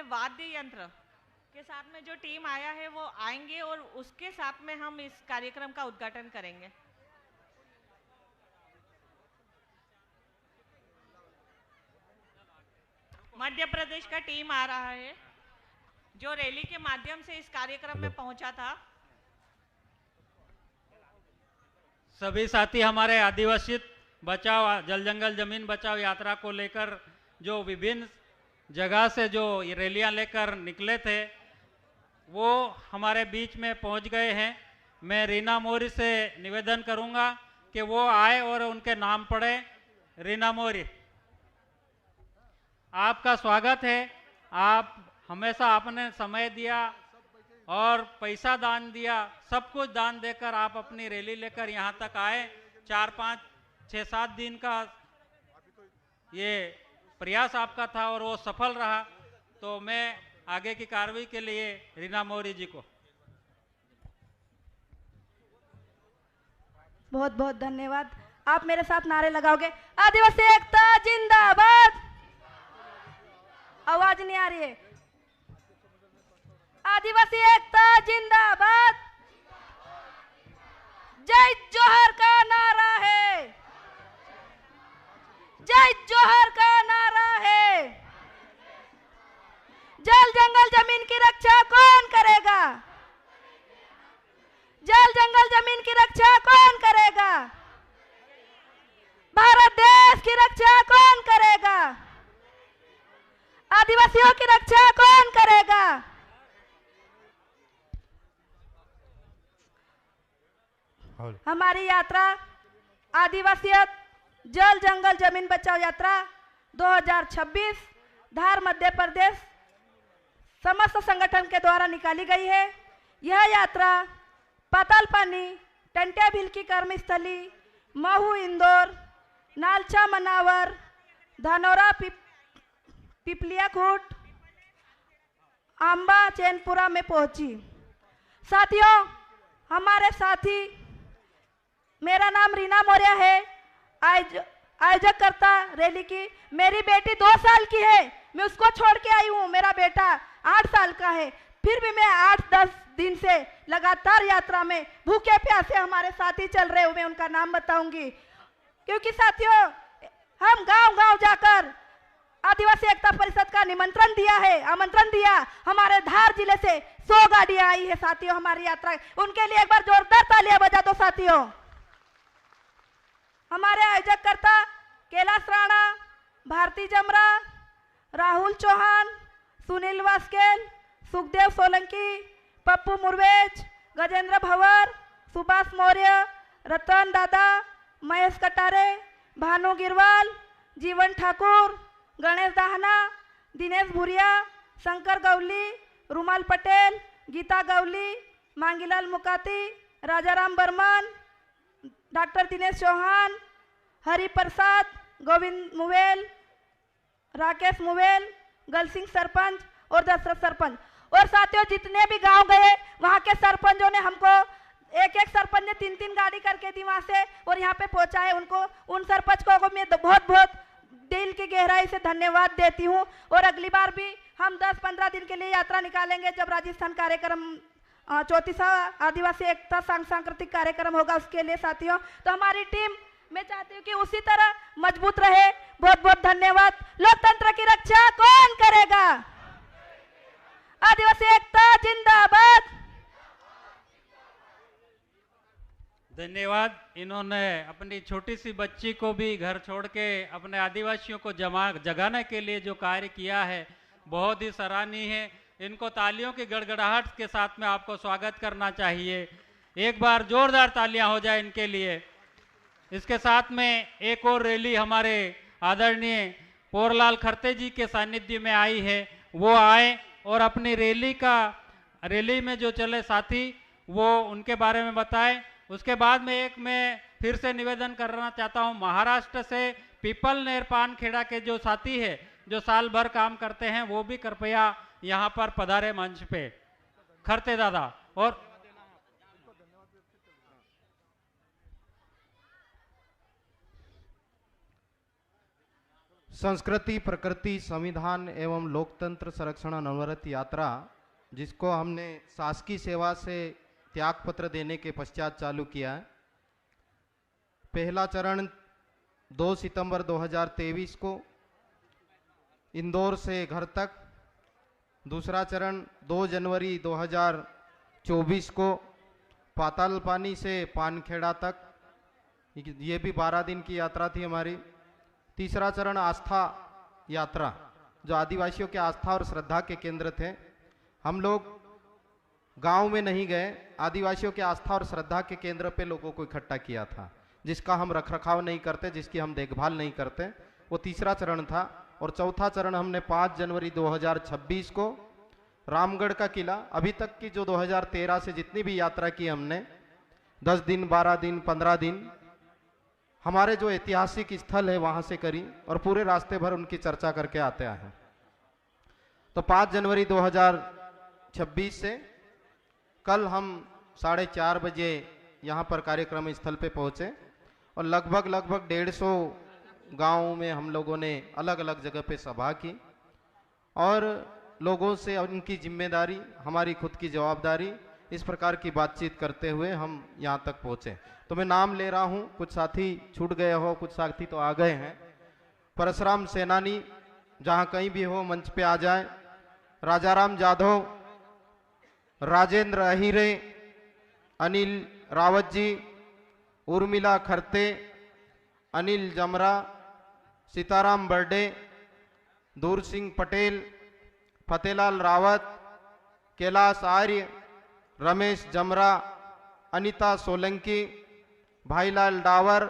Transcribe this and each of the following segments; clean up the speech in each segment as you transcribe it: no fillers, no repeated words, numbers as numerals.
वाद्य यंत्र के साथ में जो टीम आया है वो आएंगे और उसके साथ में हम इस कार्यक्रम का उद्घाटन करेंगे। मध्य प्रदेश का टीम आ रहा है जो रैली के माध्यम से इस कार्यक्रम में पहुंचा था। सभी साथी हमारे आदिवासी बचाओ जल जंगल जमीन बचाओ यात्रा को लेकर जो विभिन्न जगह से जो रैलियां लेकर निकले थे वो हमारे बीच में पहुंच गए हैं। मैं रीना मोरी से निवेदन करूंगा कि वो आए और उनके नाम पढ़े। रीना मोरी, आपका स्वागत है। आप हमेशा आपने समय दिया और पैसा दान दिया, सब कुछ दान देकर आप अपनी रैली लेकर यहाँ तक आए। 4, 5, 6, 7 दिन का ये प्रयास आपका था और वो सफल रहा। तो मैं आगे की कार्रवाई के लिए रीना मौर्य जी को बहुत बहुत धन्यवाद। आप मेरे साथ नारे लगाओगे? आदिवासी एकता जिंदाबाद। आवाज नहीं आ रही है। आदिवासी एकता जिंदाबाद। जय जोहर का नारा है। जय जोहर का नारा है। जल जंगल जमीन की रक्षा कौन करेगा? जल जंगल जमीन की रक्षा कौन करेगा? भारत देश की रक्षा कौन करेगा? आदिवासियों की रक्षा कौन करेगा? हमारी यात्रा आदिवासियत जल जंगल जमीन बचाओ यात्रा 2026 धार मध्य प्रदेश समस्त संगठन के द्वारा निकाली गई है। यह यात्रा पाताल पानी, टंटिया भील की कर्मस्थली, महू इंदौर, नालचा मनावर, धानोरा पिपलिया खूट, आंबा चैनपुरा में पहुंची। साथियों, हमारे साथी, मेरा नाम रीना मौर्य है, आयोजक करता रैली की। मेरी बेटी 2 साल की है, मैं उसको छोड़ के आई हूँ। मेरा बेटा 8 साल का है। फिर भी मैं 8-10 दिन से लगातार यात्रा में भूखे प्यासे हमारे साथी चल रहे हुए, मैं उनका नाम बताऊंगी। क्योंकि साथियों, हम गांव-गांव जाकर आदिवासी एकता परिषद का निमंत्रण दिया है, आमंत्रण दिया। हमारे धार जिले से 100 गाड़ियां आई है साथियों हमारी यात्रा। उनके लिए एक बार जोरदार तालियां बजा दो साथियों। हमारे आयोजक करता कैलाश राणा, भारती जमरा, राहुल चौहान, सुनील वास्केल, सुखदेव सोलंकी, पप्पू मुरवेज, गजेंद्र भंवर, सुभाष मौर्य, रतन दादा, महेश कटारे, भानु गिरवाल, जीवन ठाकुर, गणेश दाहना, दिनेश भूरिया, शंकर गौली, रुमाल पटेल, गीता गौली, मांगीलाल मुकाती, राजाराम बर्मन, डॉक्टर दिनेश चौहान, हरि प्रसाद, गोविंद मुवेल, राकेश मुवेल, गलसिंह सरपंच और दशरथ सरपंच। और साथियों, जितने भी गांव गए वहां के सरपंचों ने हमको एक सरपंच ने 3-3 गाड़ी करके दी वहां से और यहाँ पे पहुंचाए। उनको, उन सरपंच को मैं बहुत बहुत दिल की गहराई से धन्यवाद देती हूँ। और अगली बार भी हम 10-15 दिन के लिए यात्रा निकालेंगे जब राजस्थान कार्यक्रम 34वां आदिवासी एकता सांस्कृतिक कार्यक्रम होगा उसके लिए साथियों। तो हमारी टीम, मैं चाहती हूँ कि उसी तरह मजबूत रहे। बहुत बहुत धन्यवाद। लोकतंत्र की रक्षा कौन करेगा? आदिवासी एकता जिंदाबाद। धन्यवाद। इन्होंने अपनी छोटी सी बच्ची को भी घर छोड़ के अपने आदिवासियों को जगाने के लिए जो कार्य किया है बहुत ही सराहनीय है। इनको तालियों की गड़गड़ाहट के साथ में आपको स्वागत करना चाहिए। एक बार जोरदार तालियां हो जाए इनके लिए। इसके साथ में एक और रैली हमारे आदरणीय पोरलाल खरते जी के सानिध्य में आई है। वो आए और अपनी रैली में जो चले साथी वो उनके बारे में बताएं। उसके बाद में एक मैं फिर से निवेदन करना चाहता हूं, महाराष्ट्र से पीपल नेरपान खेड़ा के जो साथी है जो साल भर काम करते हैं वो भी कृपया यहाँ पर पधारे मंच पे। खरते दादा और संस्कृति प्रकृति संविधान एवं लोकतंत्र संरक्षण अनवरत यात्रा, जिसको हमने शासकीय सेवा से त्यागपत्र देने के पश्चात चालू किया है। पहला चरण 2 सितंबर 2023 को इंदौर से घर तक, दूसरा चरण 2 जनवरी 2024 को पातालपानी से पानखेड़ा तक, ये भी 12 दिन की यात्रा थी हमारी। तीसरा चरण आस्था यात्रा, जो आदिवासियों के आस्था और श्रद्धा के केंद्र थे। हम लोग गांव में नहीं गए, आदिवासियों के आस्था और श्रद्धा के केंद्र पे लोगों को इकट्ठा किया था, जिसका हम रखरखाव नहीं करते, जिसकी हम देखभाल नहीं करते। वो तीसरा चरण था। और चौथा चरण हमने 5 जनवरी 2026 को रामगढ़ का किला, अभी तक की जो 2013 से जितनी भी यात्रा की हमने, 10 दिन 12 दिन 15 दिन, हमारे जो ऐतिहासिक स्थल है वहां से करी और पूरे रास्ते भर उनकी चर्चा करके आते हैं। तो 5 जनवरी 2026 से कल हम 4:30 बजे यहाँ पर कार्यक्रम स्थल पे पहुँचे और लगभग 150 गाँव में हम लोगों ने अलग अलग जगह पे सभा की और लोगों से उनकी जिम्मेदारी, हमारी खुद की जवाबदारी, इस प्रकार की बातचीत करते हुए हम यहाँ तक पहुँचे। तो मैं नाम ले रहा हूँ, कुछ साथी छूट गए हो, कुछ साथी तो आ गए हैं। परशुराम सेनानी जहाँ कहीं भी हो मंच पे आ जाए। राजाराम जाधव, राजेंद्र अहिरे, अनिल रावत जी, उर्मिला खरते, अनिल जमरा, सीताराम बर्डे, दूर सिंह पटेल, फतेलाल रावत, कैलाश आर्य, रमेश जमरा, अनिता सोलंकी, भाईलाल डावर,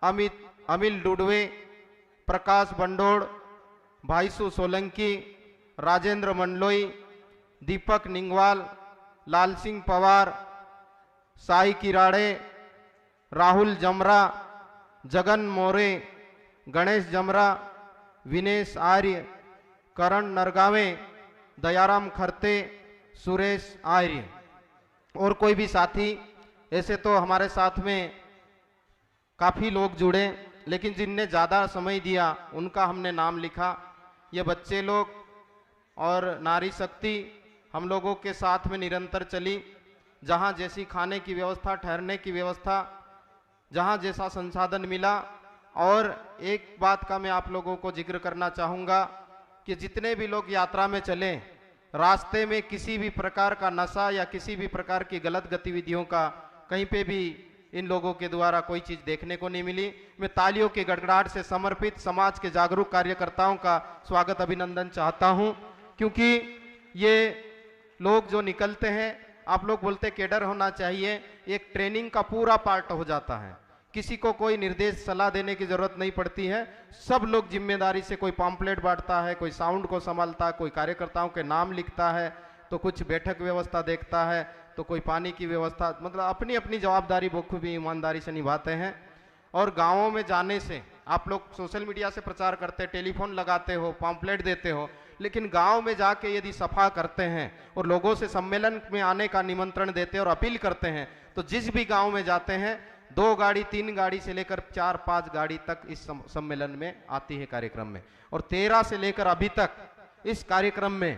अमिल डुडवे, प्रकाश बंडोड़, भाईसू सोलंकी, राजेंद्र मंडलोई, दीपक निंगवाल, लाल सिंह पवार, साई किराड़े, राहुल जमरा, जगन मोरे, गणेश जमरा, विनेश आर्य, करण नरगावे, दयाराम खरते, सुरेश आर्य और कोई भी साथी। ऐसे तो हमारे साथ में काफ़ी लोग जुड़े, लेकिन जिनने ज़्यादा समय दिया उनका हमने नाम लिखा। ये बच्चे लोग और नारी शक्ति हम लोगों के साथ में निरंतर चली। जहाँ जैसी खाने की व्यवस्था, ठहरने की व्यवस्था, जहाँ जैसा संसाधन मिला। और एक बात का मैं आप लोगों को जिक्र करना चाहूँगा कि जितने भी लोग यात्रा में चले, रास्ते में किसी भी प्रकार का नशा या किसी भी प्रकार की गलत गतिविधियों का कहीं पे भी इन लोगों के द्वारा कोई चीज़ देखने को नहीं मिली। मैं तालियों के गड़गड़ाहट से समर्पित समाज के जागरूक कार्यकर्ताओं का स्वागत अभिनंदन चाहता हूं, क्योंकि ये लोग जो निकलते हैं, आप लोग बोलते केडर होना चाहिए, एक ट्रेनिंग का पूरा पार्ट हो जाता है। किसी को कोई निर्देश सलाह देने की जरूरत नहीं पड़ती है। सब लोग जिम्मेदारी से, कोई पॉम्पलेट बांटता है, कोई साउंड को संभालता है, कोई कार्यकर्ताओं के नाम लिखता है, तो कुछ बैठक व्यवस्था देखता है, तो कोई पानी की व्यवस्था, मतलब अपनी अपनी जवाबदारी बखूबी ईमानदारी से निभाते हैं। और गाँवों में जाने से, आप लोग सोशल मीडिया से प्रचार करते, टेलीफोन लगाते हो, पॉम्पलेट देते हो, लेकिन गांव में जाके यदि सफा करते हैं और लोगों से सम्मेलन में आने का निमंत्रण देते हैं और अपील करते हैं, तो जिस भी गांव में जाते हैं 2 गाड़ी 3 गाड़ी से लेकर 4-5 गाड़ी तक इस सम्मेलन में आती है कार्यक्रम में। और 13 से लेकर अभी तक इस कार्यक्रम में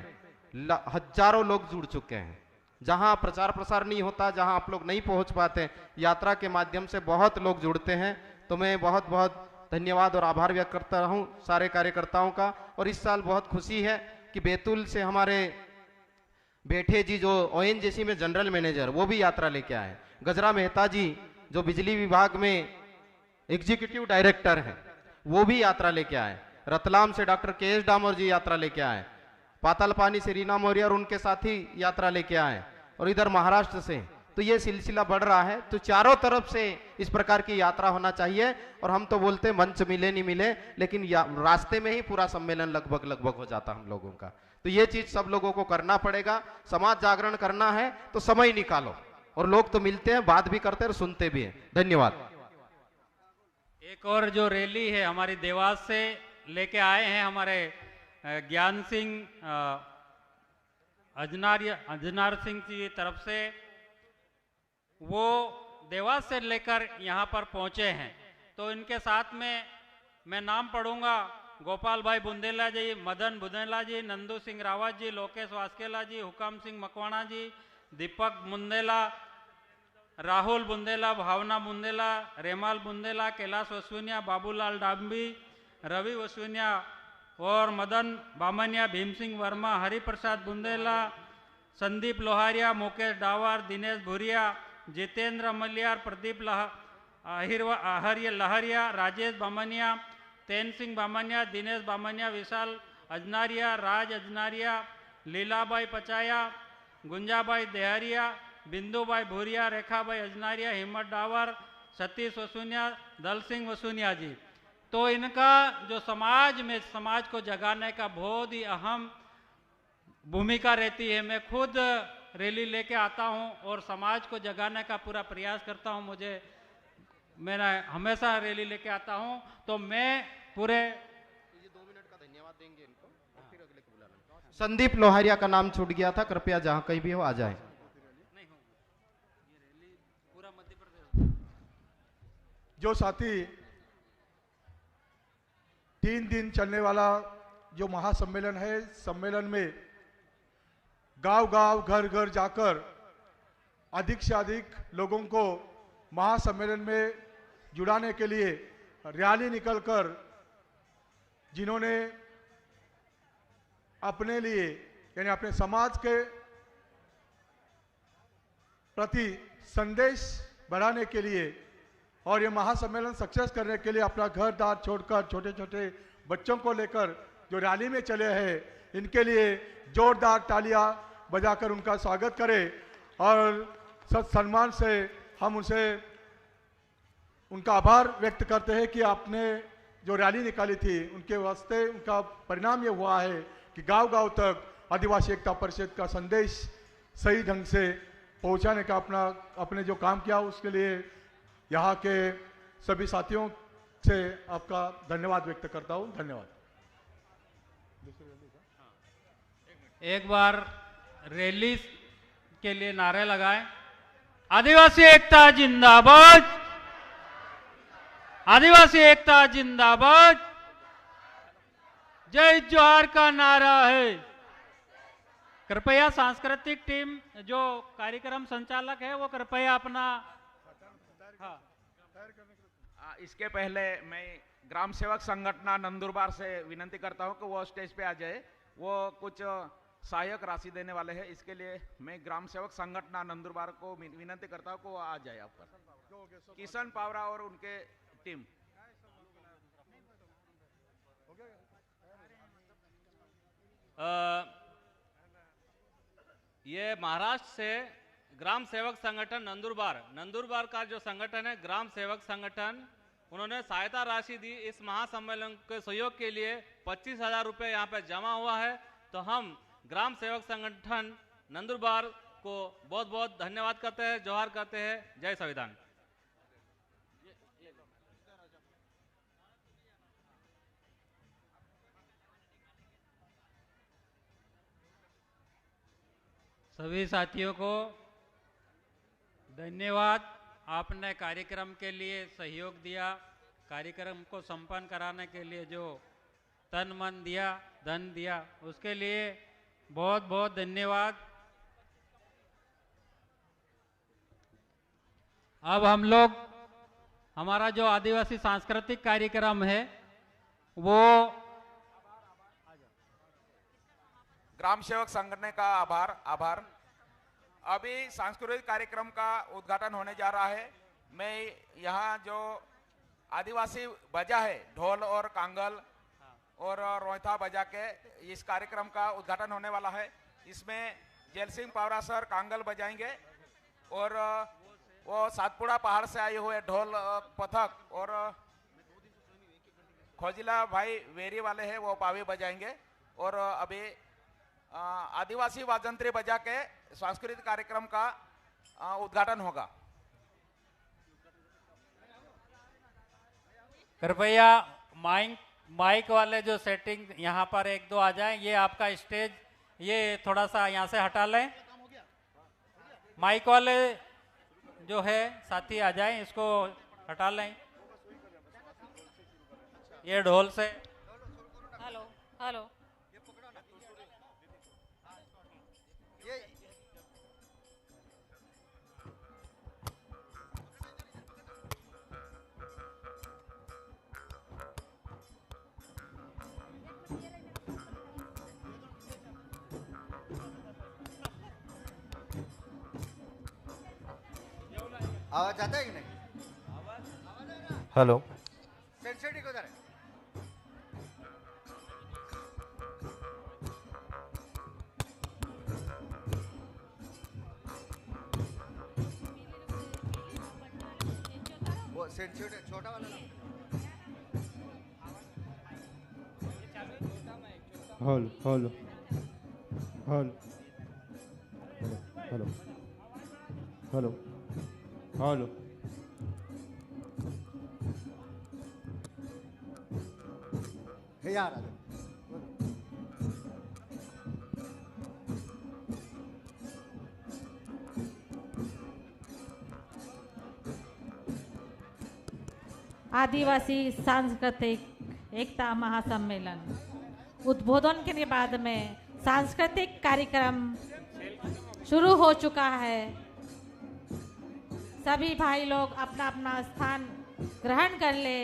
हजारों लोग जुड़ चुके हैं। जहां प्रचार प्रसार नहीं होता, जहां आप लोग नहीं पहुंच पाते, यात्रा के माध्यम से बहुत लोग जुड़ते हैं। तो मैं बहुत बहुत धन्यवाद और आभार व्यक्त करता हूं सारे कार्यकर्ताओं का। और इस साल बहुत खुशी है कि बैतूल से हमारे बेठे जी जो ONGC में जनरल मैनेजर, वो भी यात्रा लेके आए। गजरा मेहता जी जो बिजली विभाग में एग्जीक्यूटिव डायरेक्टर हैं, वो भी यात्रा लेके आए। रतलाम से डॉक्टर KS डामोर जी यात्रा लेके आए। पातालपानी से रीना मौर्य और उनके साथी यात्रा लेके आए। और इधर महाराष्ट्र से, तो ये सिलसिला बढ़ रहा है। तो चारों तरफ से इस प्रकार की यात्रा होना चाहिए। और हम तो बोलते मंच मिले नहीं मिले, लेकिन रास्ते में ही पूरा सम्मेलन लगभग हो जाता हम लोगों का। तो ये चीज सब लोगों को करना पड़ेगा। समाज जागरण करना है तो समय निकालो। और लोग तो मिलते हैं, बात भी करते हैं और सुनते भी हैं। धन्यवाद। एक और जो रैली है हमारी देवास से लेके आए हैं हमारे ज्ञान सिंह अजनार सिंह जी की तरफ से, वो देवास से लेकर यहाँ पर पहुँचे हैं। तो इनके साथ में मैं नाम पढ़ूंगा गोपाल भाई बुंदेला जी, मदन बुंदेला जी, नंदू सिंह रावत जी, लोकेश वास्केला जी, हुकम सिंह मकवाणा जी, दीपक बुंदेला, राहुल बुंदेला, भावना बुंदेला, रेमाल बुंदेला, कैलाश वसुनिया, बाबूलाल डांबी, रवि वसुनिया और मदन बामनिया, भीम सिंह वर्मा, हरिप्रसाद बुंदेला, संदीप लोहारिया, मुकेश डावर, दिनेश भूरिया, जितेंद्र मलियार, प्रदीप लहरिया, राजेश बामनिया, तेन सिंह बामनिया, दिनेश बामनिया, विशाल अजनारिया, राज अजनारिया, लीलाबाई पचाया, गुंजाबाई देहरिया, बिंदुबाई भूरिया, रेखाबाई अजनारिया, हिम्मत डावर, सतीश वसुनिया, दल सिंह वसुनिया जी। तो इनका जो समाज को जगाने का बहुत ही अहम भूमिका रहती है। मैं खुद रैली लेके आता हूं और समाज को जगाने का पूरा प्रयास करता हूं। मैं हमेशा रैली लेके आता हूं, तो मैं पूरे 2 मिनट का धन्यवाद देंगे इनको और फिर अगले को बुला लेंगे। संदीप लोहारिया का नाम छूट गया था, कृपया जहां कहीं भी हो आ जाए। जो साथी 3 दिन चलने वाला जो महासम्मेलन है, सम्मेलन में गांव-गांव, घर-घर जाकर अधिक से अधिक लोगों को महासम्मेलन में जुड़ाने के लिए रैली निकलकर जिन्होंने अपने लिए यानी अपने समाज के प्रति संदेश बढ़ाने के लिए और ये महासम्मेलन सक्सेस करने के लिए अपना घर दार छोड़कर छोटे छोटे बच्चों को लेकर जो रैली में चले हैं, इनके लिए जोरदार तालियां बजाकर उनका स्वागत करें और सत सम्मान से हम उनसे उनका आभार व्यक्त करते हैं कि आपने जो रैली निकाली थी उनके वास्ते उनका परिणाम ये हुआ है कि गांव-गांव तक आदिवासी एकता परिषद का संदेश सही ढंग से पहुंचाने का अपने जो काम किया उसके लिए यहाँ के सभी साथियों से आपका धन्यवाद व्यक्त करता हूँ। धन्यवाद। एक बार रैली के लिए नारे लगाएं। आदिवासी एकता जिंदाबाद, आदिवासी एकता जिंदाबाद, जय जोहार का नारा है। कृपया सांस्कृतिक टीम जो कार्यक्रम संचालक है वो कृपया अपना इसके पहले मैं ग्राम सेवक संगठन नंदुरबार से विनती करता हूं कि वो स्टेज पे आ जाए। वो कुछ सहायक राशि देने वाले हैं, इसके लिए मैं ग्राम सेवक संगठन नंदुरबार को विनती करता हूं कि वो आ जाए। आपका किशन पावरा और उनके टीम। ये महाराष्ट्र से ग्राम सेवक संगठन नंदुरबार का जो संगठन है ग्राम सेवक संगठन, उन्होंने सहायता राशि दी। इस महासम्मेलन के सहयोग के लिए 25,000 रुपये यहाँ पे जमा हुआ है। तो हम ग्राम सेवक संगठन नंदुरबार को बहुत बहुत धन्यवाद करते हैं, जोहार करते हैं। जय संविधान। सभी साथियों को धन्यवाद। आपने कार्यक्रम के लिए सहयोग दिया, कार्यक्रम को संपन्न कराने के लिए जो तन मन दिया, धन दिया, उसके लिए बहुत बहुत धन्यवाद। अब हम लोग हमारा जो आदिवासी सांस्कृतिक कार्यक्रम है वो ग्राम सेवक संगठन का आभार। अभी सांस्कृतिक कार्यक्रम का उद्घाटन होने जा रहा है। मैं यहाँ जो आदिवासी बजा है ढोल और कांगल और रोयथा बजा के इस कार्यक्रम का उद्घाटन होने वाला है। इसमें gel Singh Pawara sir Kangal बजाएंगे और वो सातपुड़ा पहाड़ से आए हुए ढोल पथक और खोजिला भाई वेरी वाले हैं वो पावी बजाएंगे। और अभी आदिवासी वाजंत्री बजा के सांस्कृतिक कार्यक्रम का उद्घाटन होगा। कृपया माइक वाले जो सेटिंग यहाँ पर 1-2 आ जाएं। ये आपका स्टेज ये थोड़ा सा यहाँ से हटा लें। माइक वाले जो है साथी आ जाएं, इसको हटा लें। ये ढोल से हेलो। आवाज आता है कि नहीं? हेलो। सेंसिटिव उधर है। वो सेंसिटिव छोटा वाला ना। Hello hello hello hello hello hello. Hey यार आदिवासी सांस्कृतिक एकता महासम्मेलन उद्बोधन के बाद में सांस्कृतिक कार्यक्रम शुरू हो चुका है। सभी भाई लोग अपना अपना स्थान ग्रहण कर ले।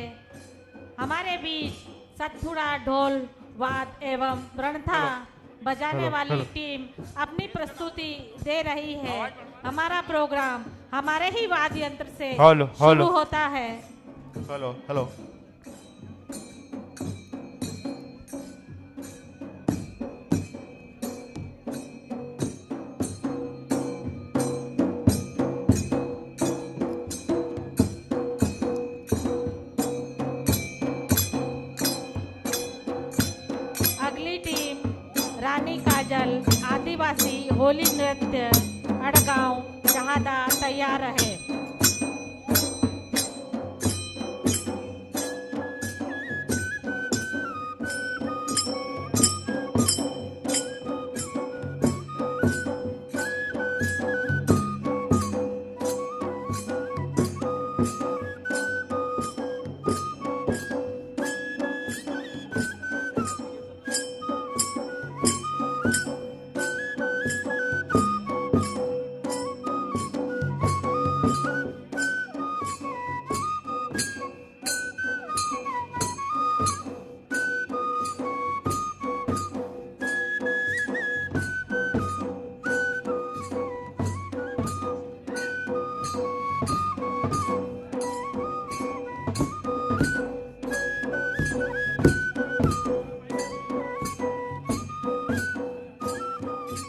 हमारे बीच सतपुड़ा ढोल वाद एवं रणथा बजाने वाली टीम अपनी प्रस्तुति दे रही है। हमारा प्रोग्राम हमारे ही वाद्य यंत्र से शुरू होता है। Hello hello. अगली टीम रानी काजल आदिवासी होली नृत्य अड़गांव जहादा तैयार है।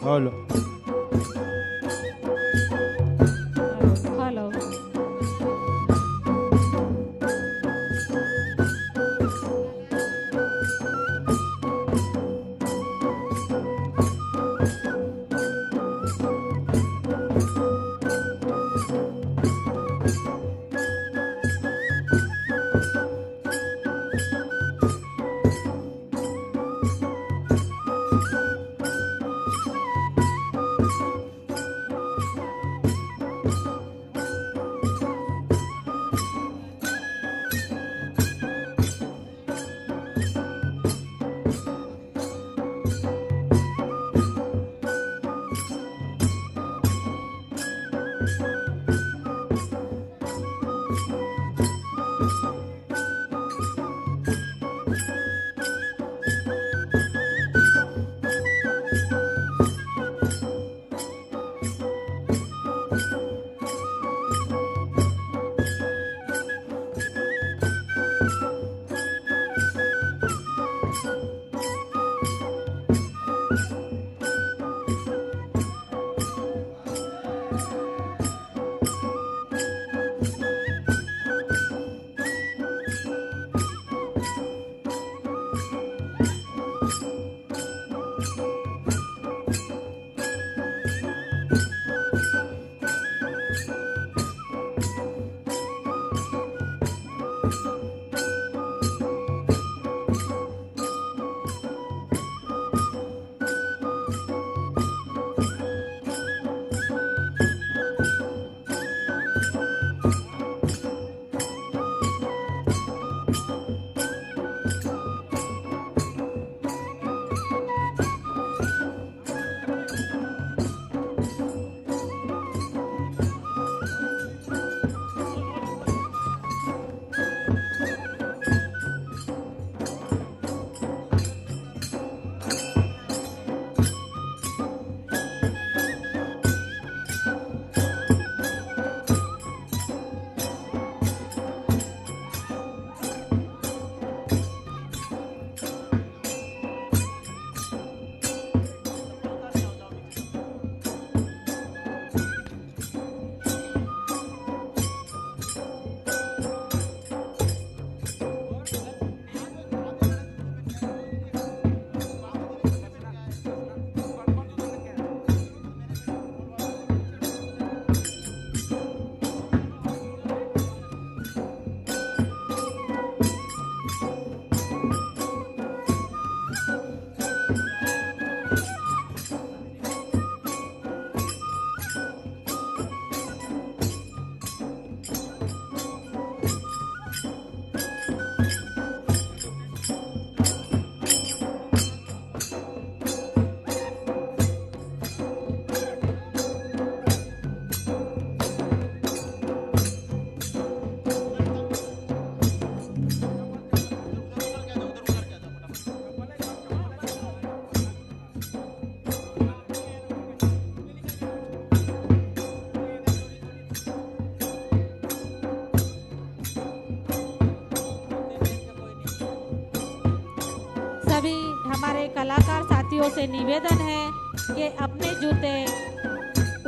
Hello hello. से निवेदन है कि अपने जूते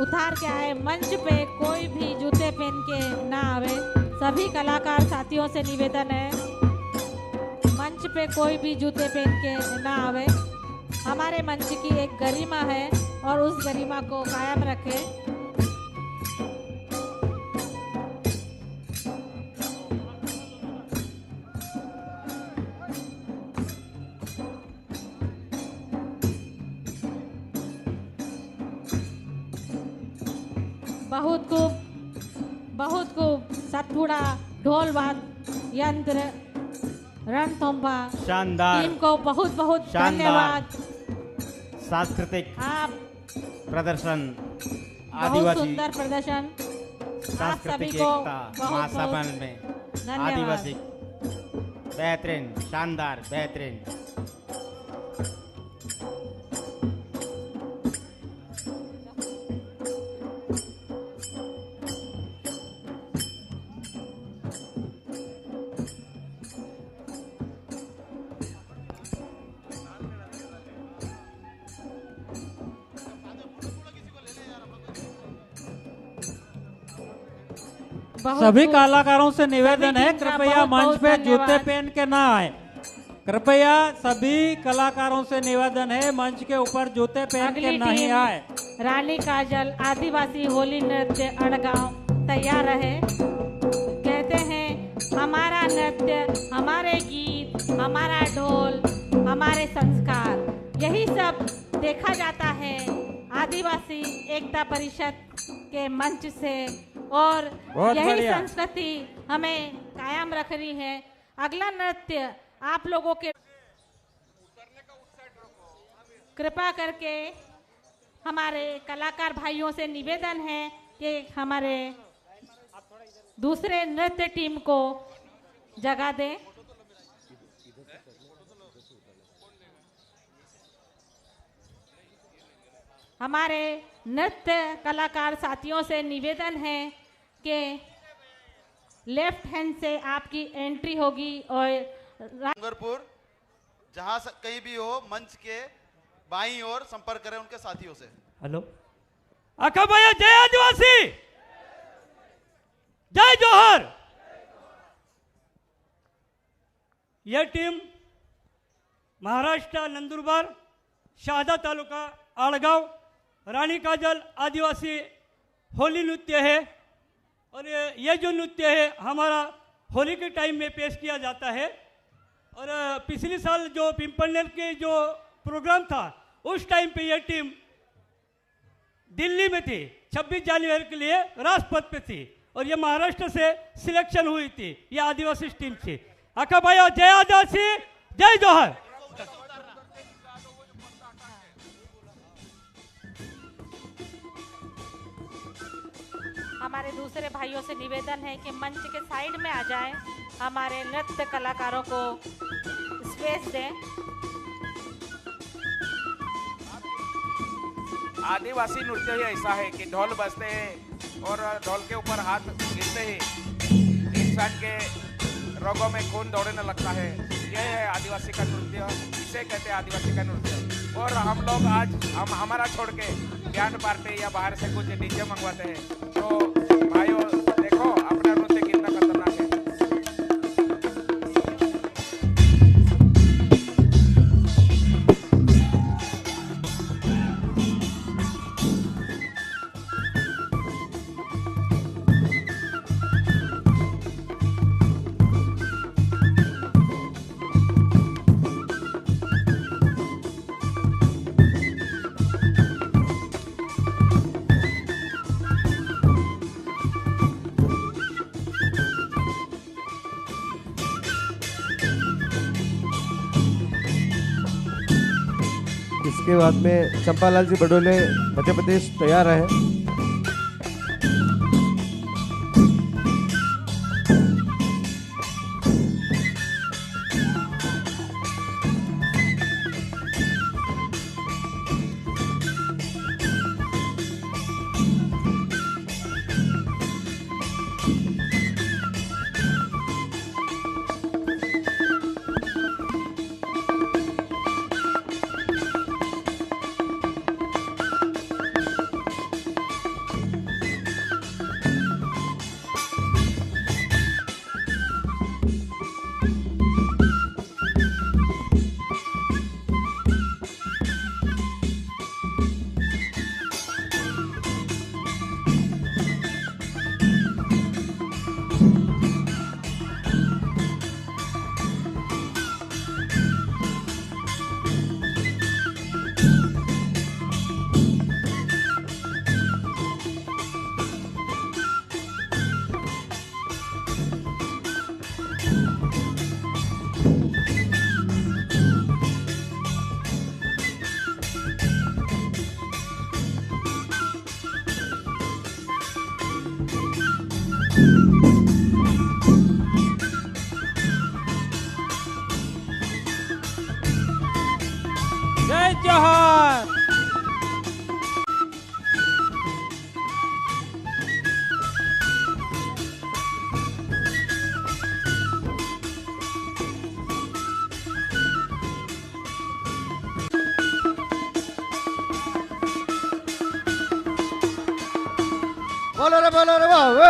उतार के आए। मंच पे कोई भी जूते पहन के ना आवे। सभी कलाकार साथियों से निवेदन है, मंच पे कोई भी जूते पहन के ना आवे। हमारे मंच की एक गरिमा है और उस गरिमा को कायम रखें। बहुत खूब सतपुड़ा, ढोल वाद्य यंत्र, रणथंभा, शानदार टीम को बहुत बहुत धन्यवाद। सांस्कृतिक आप प्रदर्शन, बहुत आदिवासी सुंदर प्रदर्शन, आप सभी सांस्कृतिक को एकता बहुत महासम्मेलन में धन्यवाद। आदिवासी बेहतरीन, शानदार, बेहतरीन। सभी कलाकारों से निवेदन है, टीम का कृपया बहुत मंच बहुत पे जूते धन्यवाद। पहन के ना आए। कृपया सभी कलाकारों से निवेदन है, मंच के ऊपर जूते पहन के अगली नहीं टीम आए। रानी काजल आदिवासी होली नृत्य अड़गांव तैयार रहे। कहते हैं हमारा नृत्य, हमारे गीत, हमारा ढोल, हमारे संस्कार, यही सब देखा जाता है आदिवासी एकता परिषद के मंच से और यही बढ़िया। संस्कृति हमें कायम रखनी है। अगला नृत्य आप लोगों के कृपा करके हमारे कलाकार भाइयों से निवेदन है कि हमारे दूसरे नृत्य टीम को जगह दें। हमारे नृत्य कलाकार साथियों से निवेदन है कि लेफ्ट हैंड से आपकी एंट्री होगी और डूंगरपुर जहां कहीं भी हो मंच के बाईं ओर संपर्क करें उनके साथियों से। हेलो अका भैया, जय आदिवासी, जय जोहर। यह टीम महाराष्ट्र नंदुरबार शहादा तालुका आड़गांव रानी काजल आदिवासी होली नृत्य है और ये जो नृत्य है हमारा होली के टाइम में पेश किया जाता है। और पिछले साल जो पिंपलनेर के जो प्रोग्राम था उस टाइम पे ये टीम दिल्ली में थी, 26 जनवरी के लिए राजपथ पे थी और ये महाराष्ट्र से सिलेक्शन हुई थी। ये आदिवासी टीम थी। अका भाई जय आदिवासी, जय जोहर। हमारे दूसरे भाइयों से निवेदन है कि मंच के साइड में आ जाएं, हमारे नृत्य कलाकारों को स्पेस दें। आदिवासी नृत्य ही ऐसा है कि ढोल बजते हैं और ढोल के ऊपर हाथ गिरते ही इंसान के रगों में खून दौड़ने लगता है। यह है आदिवासी का नृत्य, इसे कहते हैं आदिवासी का नृत्य। और हम लोग आज हमारा छोड़ के बैंड पार्टी या बाहर से कुछ डीजे मंगवाते हैं। तो भाइयों देखो अपना नृत्य कितना खतरनाक है। इसके बाद में चंपालाल जी बडोले मध्य प्रदेश तैयार है। जय जोहर। बोलो रे वाह वे।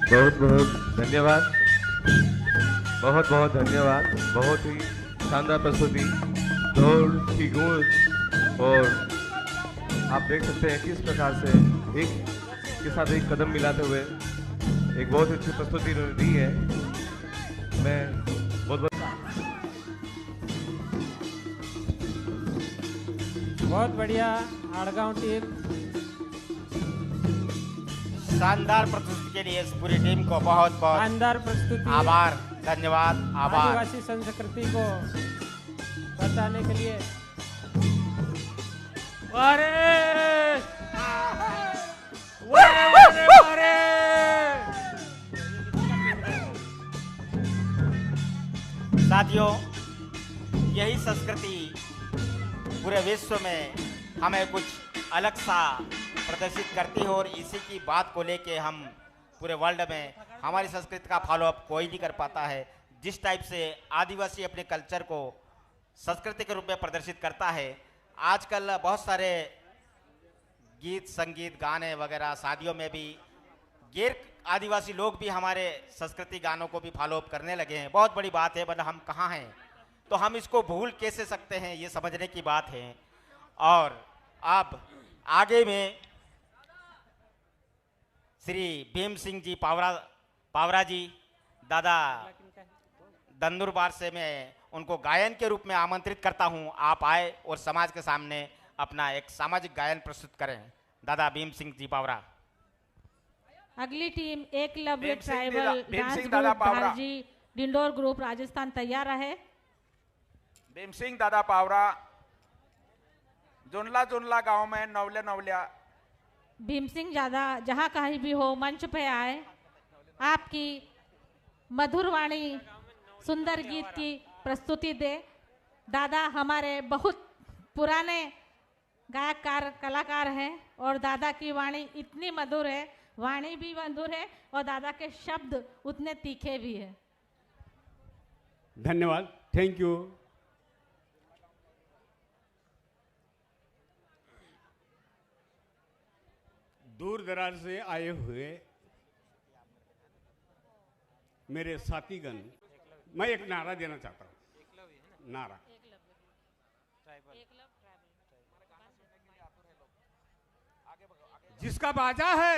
बहुत बहुत धन्यवाद, बहुत बहुत धन्यवाद। बहुत ही शानदार प्रस्तुति, ढोल की गूंज, और आप देख सकते हैं किस प्रकार से एक के साथ एक कदम मिलाते हुए एक बहुत अच्छी प्रस्तुति इन्होंने दी है। मैं बहुत बढ़िया आड़गांव टीम। शानदार प्रस्तुति के लिए इस पूरी टीम को बहुत बहुत शानदार प्रस्तुति, आभार, धन्यवाद, आभार। आदिवासी संस्कृति को बताने के लिए। साथियों, यही संस्कृति पूरे विश्व में हमें कुछ अलग सा प्रदर्शित करती है, और इसी की बात को लेके हम पूरे वर्ल्ड में हमारी संस्कृति का फॉलोअप कोई नहीं कर पाता है। जिस टाइप से आदिवासी अपने कल्चर को संस्कृति के रूप में प्रदर्शित करता है, आजकल बहुत सारे गीत संगीत गाने वगैरह शादियों में भी गैर आदिवासी लोग भी हमारे संस्कृति गानों को भी फॉलोअप करने लगे हैं। बहुत बड़ी बात है, वरना हम कहाँ हैं, तो हम इसको भूल कैसे सकते हैं, ये समझने की बात है। और अब आगे में श्री भीम सिंह जी पावरा जी, दादा दंदुरबार से मैं उनको गायन के रूप में आमंत्रित करता हूं। आप आए और समाज के सामने अपना एक सामाजिक गायन प्रस्तुत करें। दादा भीम सिंह जी पावरा। अगली team Eklavya tribal dance group Dharji Dindor group Rajasthan तैयार है। भीम सिंह दादा पावरा, जुनला जुनला गांव में नवल्या। भीम सिंह दादा जहाँ कहीं भी हो मंच पे आए, आपकी मधुर वाणी सुंदर गीत की प्रस्तुति दे। दादा हमारे बहुत पुराने गायककार कलाकार हैं और दादा की वाणी इतनी मधुर है, वाणी भी मधुर है और दादा के शब्द उतने तीखे भी है। धन्यवाद, थैंक यू। दूर दराज से आए हुए मेरे साथीगण, मैं एक नारा देना चाहता हूँ। नारा जिसका बाजा है,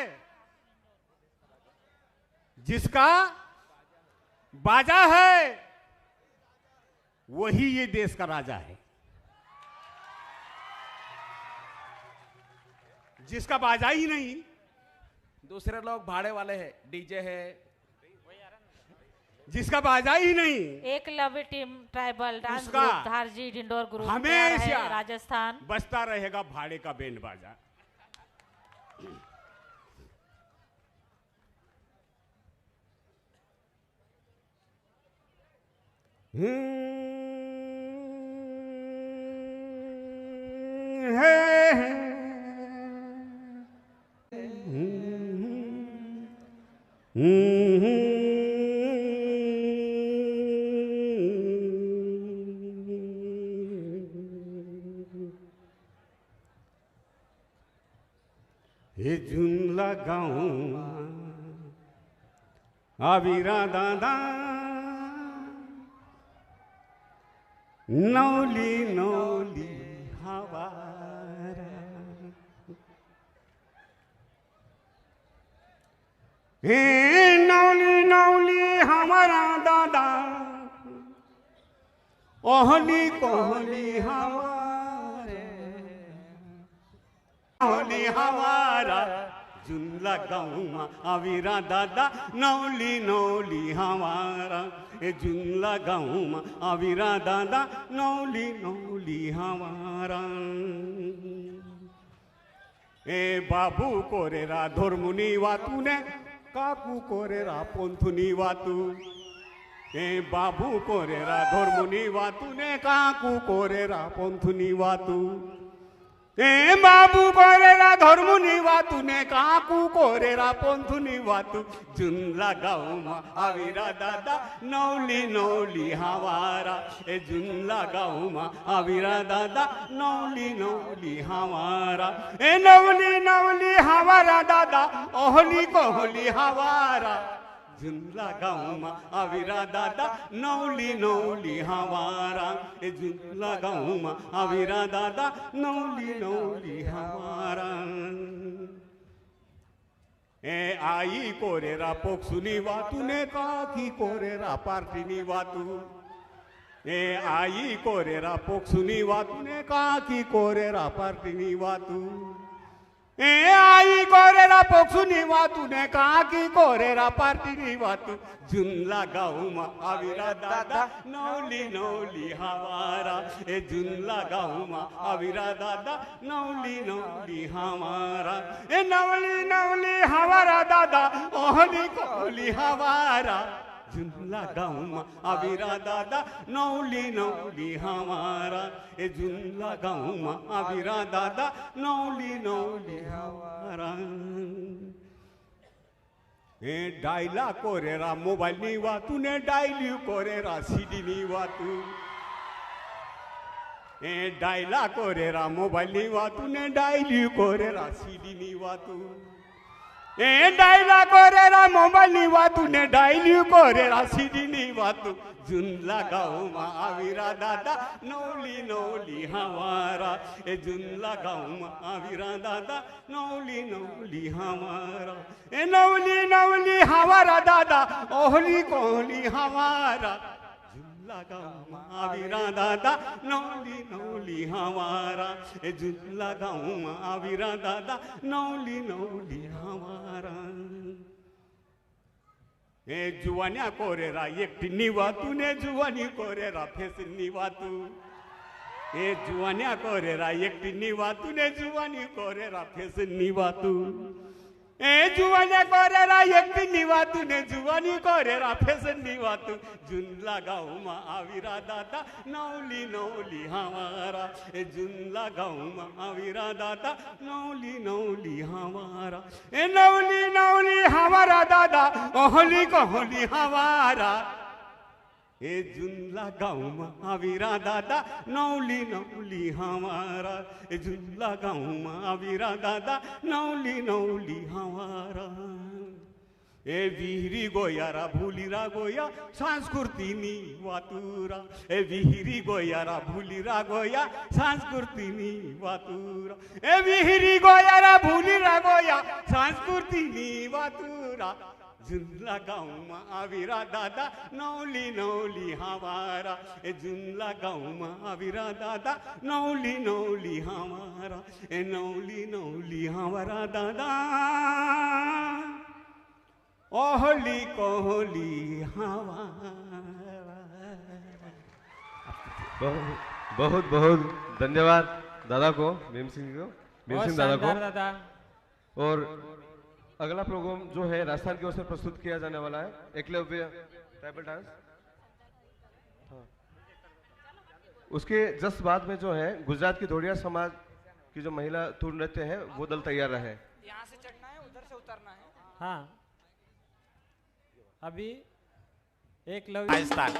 जिसका बाजा है, वही ये देश का राजा है। जिसका बाजा ही नहीं, दूसरे लोग भाड़े वाले हैं, डीजे है, जिसका बाजा ही नहीं, एकलव्य टीम ट्राइबल डांस उसका ग्रुप धारजी इंडोर ग्रुप हमेशा राजस्थान बजता रहेगा भाड़े का बैंड बाजा। हे झुनला गाँव आविरा दादा नौली नौली हवारा, हे नौली नौली हमारा दादा ओहली कोहली हवारे, ओहली हवारा झुनला गाँव आविरा दादा नौली नौली हमारा, ए झुनला गाँव आविरा दादा नौली नौली हमारा। ए बाबू कोरेरा धर्मुनी वातुने काकू कोरेरा पंथुनी वातु, ए बाबू कोरेरा धर्मुनी वातुने काकू कोरेरा पंथुनी वातु, ए बाबू कोरेरा धर्मुनी वातु ने काकू कोरेरा पंथुनी वातु, झुनला गाँव आविरा दादा नौली नौली हवारा, ए झुनला गाँव आविरा दादा नौली नौली हवारा, ए नौली नौली हवारा दादा ओहली कोहली हवारा, झुनला गाँव आविरा दादा नौली नौली हवारा, ए झुनला गाँव आविरा दादा नौली नौली हवारा। ए आई कोरेरा पोक्सुनी वातु ने काकी कोरेरा पार्टीनी वातु, ए आई कोरेरा पोक्सुनी वातु ने काकी कोरेरा पार्टीनी वातु, ए आई कोरेरा पोक्सुनी वातु ने काकी कोरेरा पार्टीनी वातु, झुनला गाँव आविरा दादा नौली नौली हवारा, ए झुनला गाँव आविरा दादा नौली नौली हमारा, ए नौली नौली हवारा दादा ओहली कोहली हवारा, झुनला गाँव आविरा दादा नौली नौली हमारा, ए झुनला गाँव आविरा दादा नौली नौली हमारा। ए डायला कोरेरा मोबाइल नी वातु ने डायली कोरेरा सीडी नी वातु, ए डायला कोरेरा मोबाइल नी वातु ने डायली कोरेरा सीडी नी वातु, ए डायला कोरेरा मोबाइल नी वातु ने डायली कोरेरा सीडी नी वातु, झुनला गाँव आविरा दादा नौली नौली हमारा, ए झुनला गाँव आविरा दादा नौली नौली हमारा, ए नौली नौली हमारा दादा ओहली कोहली हमारा, झुनला गाँव आविरा दादा नौली नौली हमारा, ए झुनला गाँव आविरा दादा नौली नौली हमारा। ए जुवान्या कोरेरा एकटी वातु ने जुवानी कोरेरा फेसनी वातु, ए जुवान्या कोरेरा एकटी वातु ने जुवानी कोरेरा फेसनी वातु, ए जुवाने कोरेरा एक निवातूने जुवानी कोरेरा फैशन निवातू जुन लगाऊ मा आविरा दादा नौली नौली हमारा ए जुन लगाऊ मा आविरा दादा नौली नौली हमारा ए नौली नौली हमारा दादा ओहली कोहली हमारा ए जुन लगाऊ मा आविरा दादा नौली नौली हमारा ए जुन लगाऊ मा आविरा दादा नौली नौली हमारा ए विहिरी गोयारा भूलिरा गोया संस्कृतिनी वातुरा ए विहिरी गोयारा भूलिरा गोया संस्कृतिनी वातुरा ए विहिरी गोयारा भूलिरा गोया संस्कृतिनी वातुरा जुनला गाँव में आविरा दादा नौली नौली हमारा ए जुनला गाँव में आविरा दादा नौली नौली हमारा ए नौली नौली हमारा दादा ओहली कोहली हमारा। बहुत बहुत धन्यवाद दादा को, भीम सिंह को, भीम सिंह दादा को। दादा। और अगला प्रोग्राम जो है राजस्थान की ओर से प्रस्तुत किया जाने वाला है एकलव्य ट्राइबल डांस। हाँ। उसके जस्ट बाद में जो है गुजरात की धोड़िया समाज की जो महिला तूर नृत्य है वो दल तैयार रहे। यहाँ से चढ़ना है, उधर से उतरना है। हाँ अभी एकलव्य राजस्थान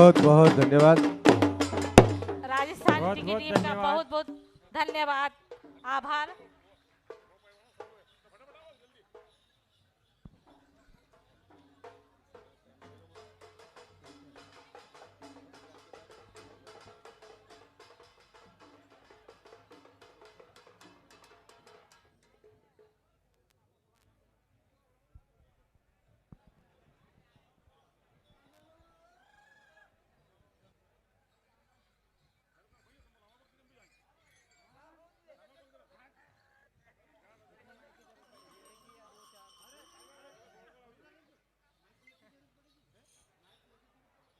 बहुत बहुत धन्यवाद। राजस्थान की टीम का बहुत बहुत धन्यवाद, आभार।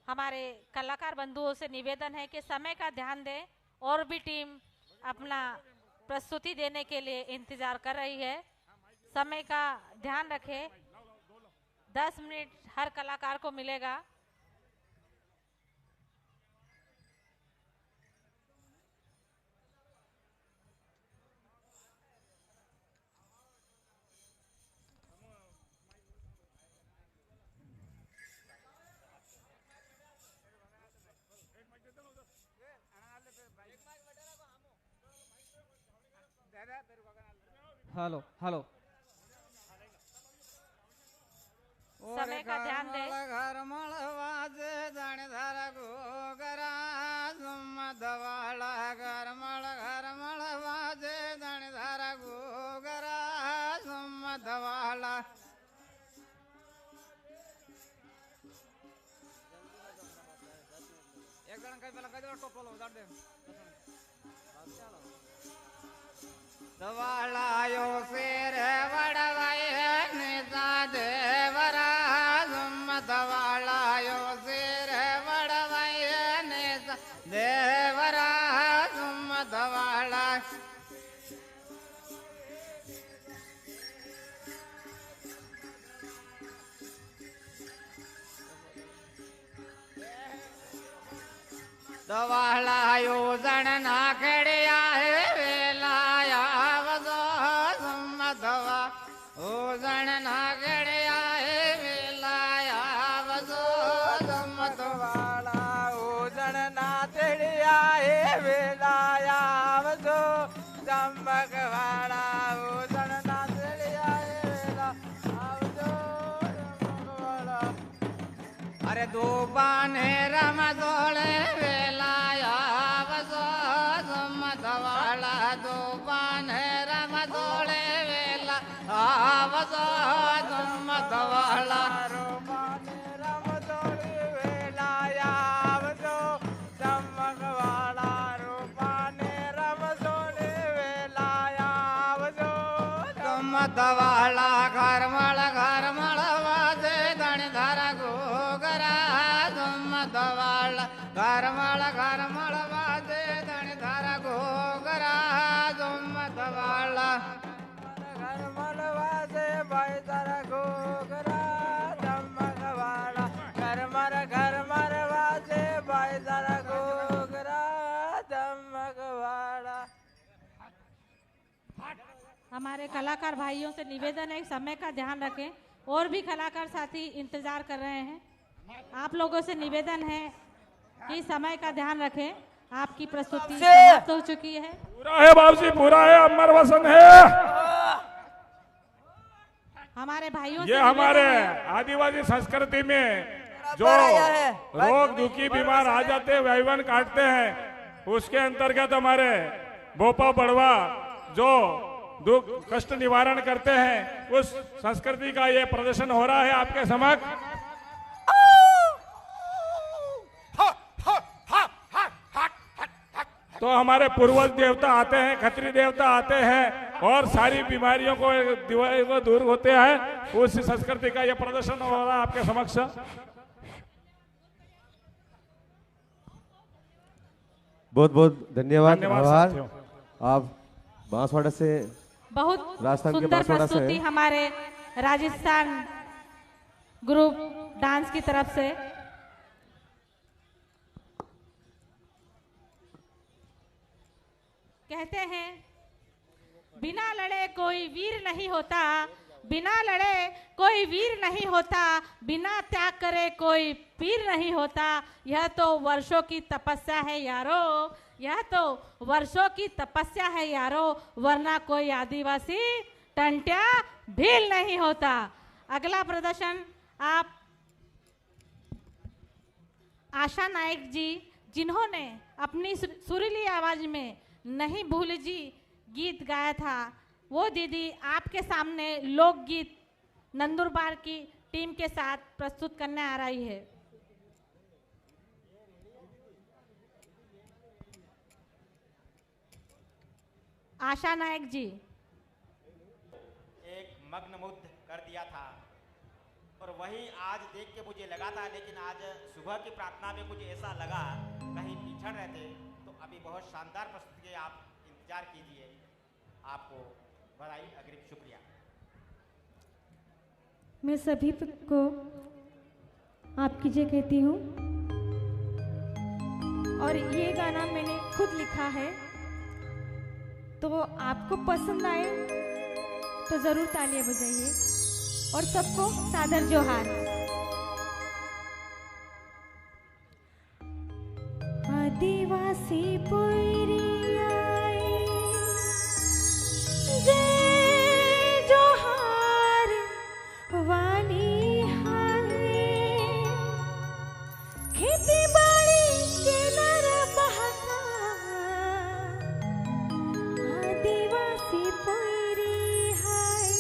हमारे कलाकार बंधुओं से निवेदन है कि समय का ध्यान दें, और भी टीम अपना प्रस्तुति देने के लिए इंतजार कर रही है। समय का ध्यान रखें, 10 मिनट हर कलाकार को मिलेगा। हेलो हेलो, समय का ध्यान दें। घर मळवाजे जाणधार गोगरा सुमदवाळा घर मळवाजे जाणधार गोगरा सुमदवाळा। एक जण काही मला काही टोपलो जाड दे दवाळायो शेर वडवाये निजा देवरा दवाळायो शेर वडवाये निजा देवरा दवाळा। दवाळायो जण नाखेड्या हे वेलाया वजो दवा ओ जण नाखेड्या हे वेलाया वजो दवाळा ओ जण नाखेड्या हे वेलाया वजो दमकवाळा ओ जण नाखेड्या हे वेला वजो दमकवाळा। अरे दो बाने रमजोळे वेलाया वजो दमकवाळा दो बाने रमजोळे वेला वजो दमकवाळा। दवाळा घरमळ वाजे दणधारा गोगरा दवाळा घरमळ वाजे दणधारा गोगरा दवाळा घरमळ वाजे बाईदारा गोगरा दवाळा घरमळ वाजे बाईदारा गोगरा दवाळा। हमारे कलाकार भाइयों से निवेदन है, समय का ध्यान रखें, और भी कलाकार साथी इंतजार कर रहे हैं। आप लोगों से निवेदन है कि समय का ध्यान रखें। आपकी प्रस्तुति समाप्त हो चुकी है। पूरा है बाबूजी, पूरा है, अमर वसन है। हमारे भाइयों ये हमारे आदिवासी संस्कृति में जो रोग दुखी बीमार आ जाते हैं, वैवन काटते हैं, उसके अंतर्गत हमारे भोपा बड़वा जो दुख कष्ट निवारण करते हैं, उस संस्कृति का ये प्रदर्शन हो रहा है आपके समक्ष। तो हमारे पूर्वज देवता आते हैं, खत्री देवता आते हैं और सारी बीमारियों को दूर होते हैं। उस संस्कृति का ये प्रदर्शन हो रहा है आपके समक्ष। बहुत बहुत धन्यवाद, आभार। साथियों। आप बांसवाड़ा से बहुत राजस्थान के सुंदर बांसवाड़ा से प्रस्तुति हमारे राजस्थान ग्रुप डांस की तरफ से। कहते हैं बिना लड़े कोई वीर नहीं होता, बिना लड़े कोई वीर नहीं होता, बिना त्याग करे कोई पीर नहीं होता। यह तो वर्षों की तपस्या है यारो, यह तो वर्षों की तपस्या है यारो, वरना कोई आदिवासी टंट्या भील नहीं होता। अगला प्रदर्शन आप आशा नायक जी, जिन्होंने अपनी सुरीली आवाज में नहीं भूल जी गीत गाया था, वो दीदी आपके सामने लोकगीत नंदुरबार की टीम के साथ प्रस्तुत करने आ रही है। आशा नायक जी। एक मग्नमुग्ध कर दिया था और वही आज देख के मुझे लगा था, लेकिन आज सुबह की प्रार्थना में मुझे ऐसा लगा कहीं पिछड़ रहे थे। तो अभी बहुत शानदार प्रस्तुति आप इंतजार कीजिए। आपको बधाई, अग्रिम शुक्रिया। मैं सभी को आप कीजिए कहती हूँ, और ये गाना मैंने खुद लिखा है, तो आपको पसंद आए तो ज़रूर तालियां बजाइए और सबको सादर जोहार। आदिवासी पोइरिया जय जोहार वाली हाय, खेती बाड़ी के नर बहका आदिवासी पोइरी हाय।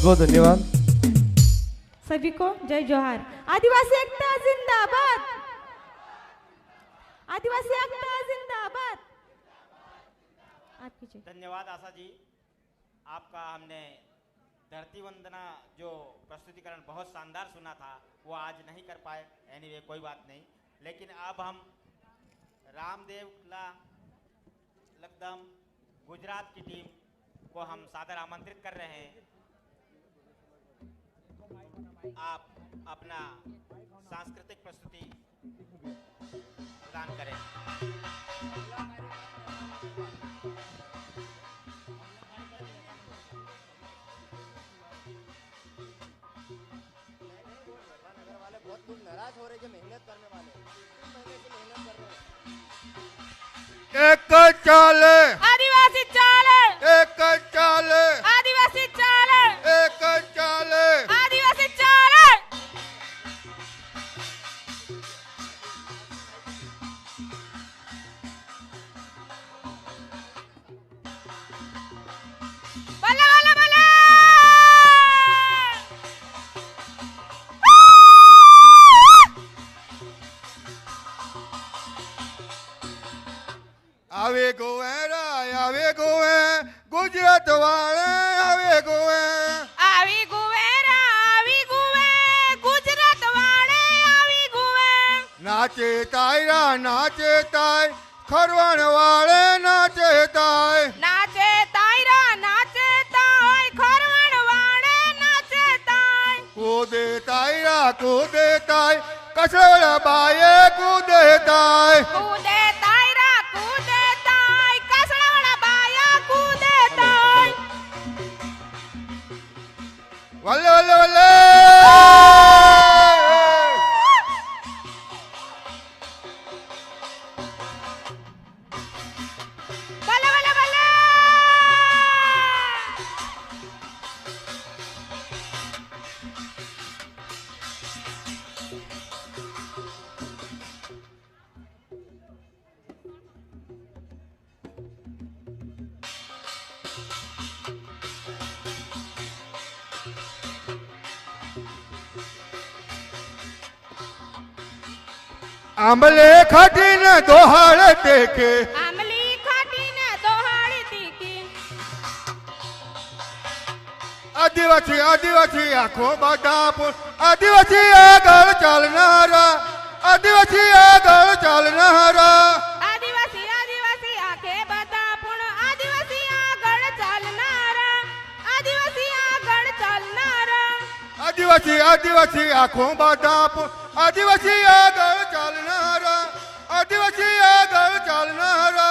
बहुत बहुत धन्यवाद। सभी को जय जोहार। आदिवासी एकता जिंदाबाद, आदिवासी एकता जिंदाबाद। आपकी जय। धन्यवाद आशा जी, आपका हमने धरती वंदना जो प्रस्तुतिकरण बहुत शानदार सुना था वो आज नहीं कर पाए। एनीवे कोई बात नहीं, लेकिन अब हम रामदेव लकदम गुजरात की टीम को हम सादर आमंत्रित कर रहे हैं। आप अपना सांस्कृतिक प्रस्तुति प्रदान करें। बहुत लोग नाराज हो रहे जो मेहनत करने वाले, 3 महीने से मेहनत कर रहे हैं। एक चाले आदिवासी चाले, एक चाले आदिवासी चाले, एक चाले आदिवासी चाले। बल्ला बल्ला बल्ला। आवे गोवेरा आवे गोवे गुजरात वाले आवे गोवे, आवी गुवेरा आवी गुवे गुजरात वाले आवी गुवे। नाचे तायरा नाचे ताय खरवण वाले नाचे ताय, नाचे तायरा नाचे ताय खरवण वाले नाचे ताय। कूदे तायरा कूदे ताय कसरवड़ा बाये कूदे ताय, कूदे तायरा कूदे ताय कसरवड़ा बाया कूदे ताय। वल्ले वल्ले वल्ले। बल्ला बल्ला बल्ला। आंबले खटीन दोहाड़ देखे, आमली खाटी ने दोहाड़ी तीखी। आदिवासी आदिवासी आंखों बादापुर, आदिवासी आगल चलनारा, आदिवासी आगल चलनारा, आदिवासी आदिवासी आखे बदापुण, आदिवासी आगळ चालणारा, आदिवासी आगळ चालणारा। आदिवासी आदिवासी आंखों बादापुर, आदिवासी आगल चलनारा, आदिवासी आगल चलनारा,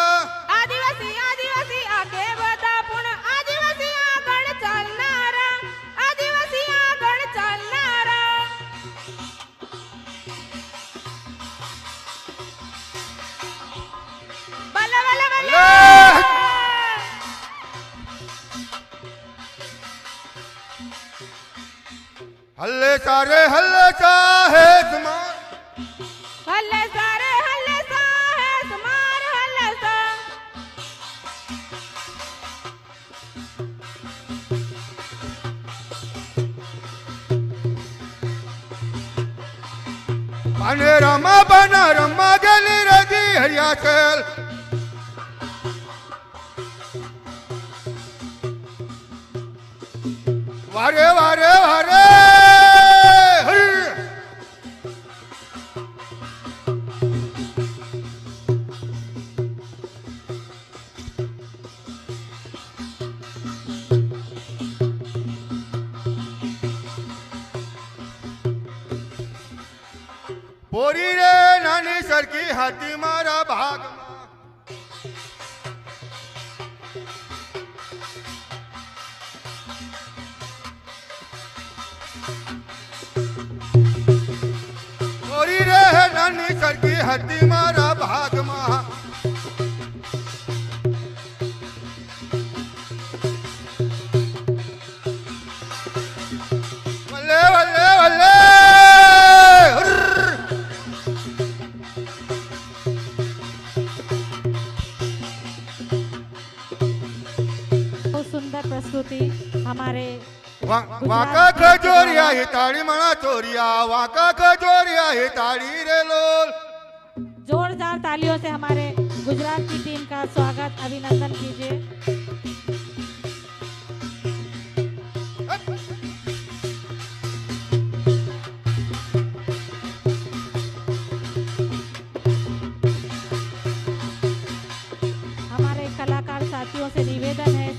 आदिवासी आदिवासी आखे बदापुण, आदिवासी आगळ चालणारा, आदिवासी आगळ चालणारा। बल्ला बल्ला बल्ला। हल्ले सारे हल्ले चाहे समार, हल्ले सारे हल्ले सा है समार हल्ले सा। बने रमा बना रमा गली रदी हरियाचल, वारे वारे वारे हर। पोरी रे नानी सरकी हाथी मारा भाग पोरी रे नानी सरकी हाथी मारा भाग मा। वल्ले वल्ले वल्ले बहुत सुंदर प्रस्तुति हमारे वाका खजोरिया ही ताड़ी मना चोरिया, वाका खजोरिया ही ताड़ी रे लोल। जोरदार तालियों से हमारे गुजरात की टीम का स्वागत अभिनंदन कीजिए। हमारे कलाकार साथियों से निवेदन है